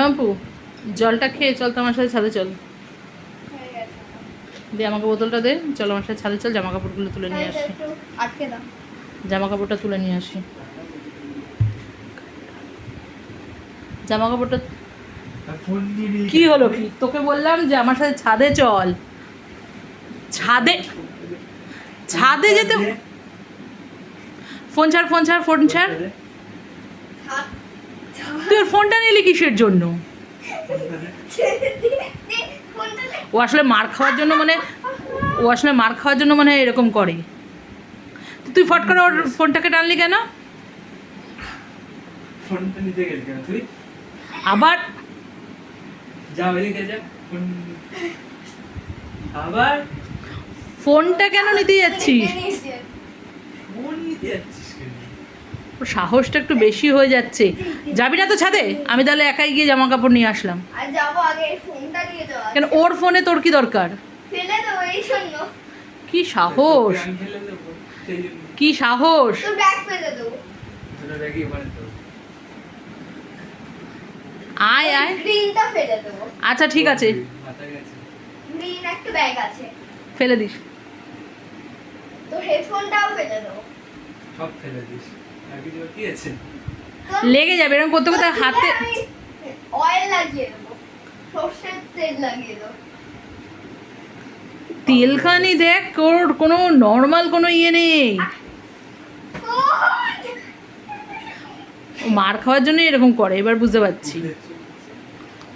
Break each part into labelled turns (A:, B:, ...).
A: মাম্পু জলটা খেয়ে চল তো আমার সাথে ছাদে চল। দে আমাকে বোতলটা দে, চল আমার সাথে ছাদে চল, জামা কাপড়গুলো তুলে নিয়ে আসি।
B: আটকে দাও,
A: জামা কাপড়টা তুলে নিয়ে আসি। জামা কাপড়টা কি হলো? কি তোকে বললাম যে আমার সাথে ছাদে চল, ছাদে ছাদে যেতে। ফোন ছাড়, ফোন ছাড়, ফোন ছাড়। তুই ওর ফোনটা নিলি কিসের জন্য? ও আসলে মার খাওয়ার জন্য মানে এরকম করে। তুই ফট করে ওর ফোনটাকে টানলি কেন?
C: ফোনটা নিতে গেলি কেন তুই?
A: আবার
C: যা এদিকে যা। আবার
A: ফোনটা কেন নিতে যাচ্ছিস?
C: ফোন নিতে যাচ্ছিস কেন?
A: ওর সাহসটা একটু বেশি হয়ে যাচ্ছে। যাবি না তো ছাদে? আমি তাহলে একাই গিয়ে জামা কাপড় নিয়ে আসলাম।
B: আর যাবো, আগে ফোনটা নিয়ে যাও।
A: কেন ওর ফোনে তোর কি দরকার?
B: ফেলে দেবো এই জন্য।
A: কি সাহস,
C: আমি ফেলে দেবো সেই জন্য।
A: কি সাহস!
B: তোর ব্যাগ ফেলে দেবো।
C: তোরা ব্যাগে মানে তো
A: আয় আয়।
B: গ্রিনটা ফেলে দেবো।
A: আচ্ছা ঠিক আছে,
C: মাথা গেছে।
B: গ্রিন একটা ব্যাগ আছে।
A: ফেলে দিস।
B: তো হেডফোনটাও ফেলে দেবো।
C: সব ফেলে দিস। আর কিছু কি আছে?
A: লেগে যাবে এরকম করতে করতে হাতে।
B: অয়েল লাগিয়ে দেবো, সর্ষের তেল লাগিয়ে দেবো।
A: তেলখানি দেখ, ওর কোনো নর্মাল কোনো ইয়ে নেই। ও মার খাওয়ার জন্য এরকম করে, এবার বুঝতে পারছি।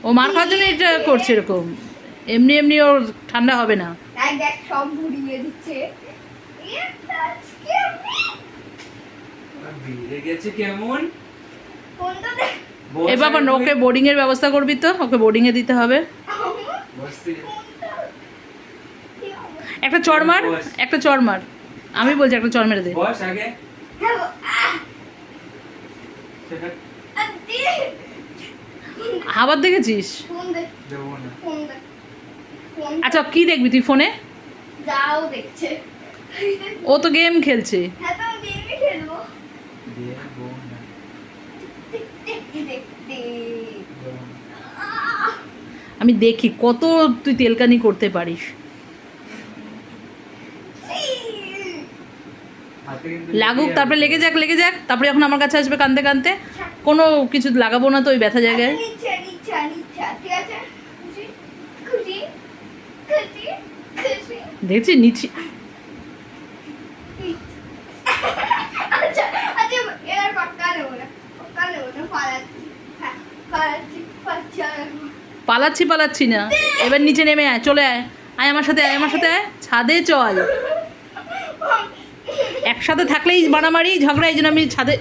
A: ও মার খাওয়ার জন্য এটা করছে এরকম, এমনি এমনি ওর ঠান্ডা হবে না।
B: দেখ দেখ সব ঘুরিয়ে দিচ্ছে।
C: আর বেড়ে গেছে কেমন?
B: ফোনটা দেখ।
A: এ বাবা, ওকে বোর্ডিং এর ব্যবস্থা করবি তো, ওকে বোর্ডিং এ দিতে হবে।
C: বসতে
A: একটা চড় মার, একটা চড় মার। আমি বলছি একটা চড় মেরে দে।
C: বস আগে। সেটা
A: আবার দেখেছিস?
B: ফোন দে,
C: দেবো না।
B: ফোন দে, ফোন
A: আচ্ছা কি দেখবি তুই ফোনে?
B: যাও দেখছে।
A: ও তো গেম খেলছে।
B: হ্যাঁ তো গেমই খেলবো।
C: দেবো না।
B: দেখতে দেখতে
C: দেবো না।
A: আমি দেখি কত তুই তেলকানি করতে পারিস।
C: হাতে কিন্তু
A: লাগুক, তারপরে লেগে যাক, লেগে যাক, তারপরে এখন আমার কাছে আসবে কাঁদতে কাঁদতে। কোনো কিছু লাগাবো না তো ওই ব্যথা জায়গায়।
B: নিচ্ছা নিচ্ছা নিচ্ছা, ঠিক আছে? খুশি খুশি খুশি খুশি।
A: দেখছি নিচি।
B: আচ্ছা আচ্ছা, এবার পাক্কা নেবো না, পাক্কা নেবো না, পালাচ্ছি। হ্যাঁ পালাচ্ছি, পাচ্ছি
A: পালাচ্ছি পালাচ্ছি না, এবার নিচে নেমে আয়, চলে আয়। আয় আমার সাথে, আয় আমার সাথে, আয় ছাদে চল। একসাথে থাকলেই মারামারি ঝগড়া, এই জন্য আমি ছাদে।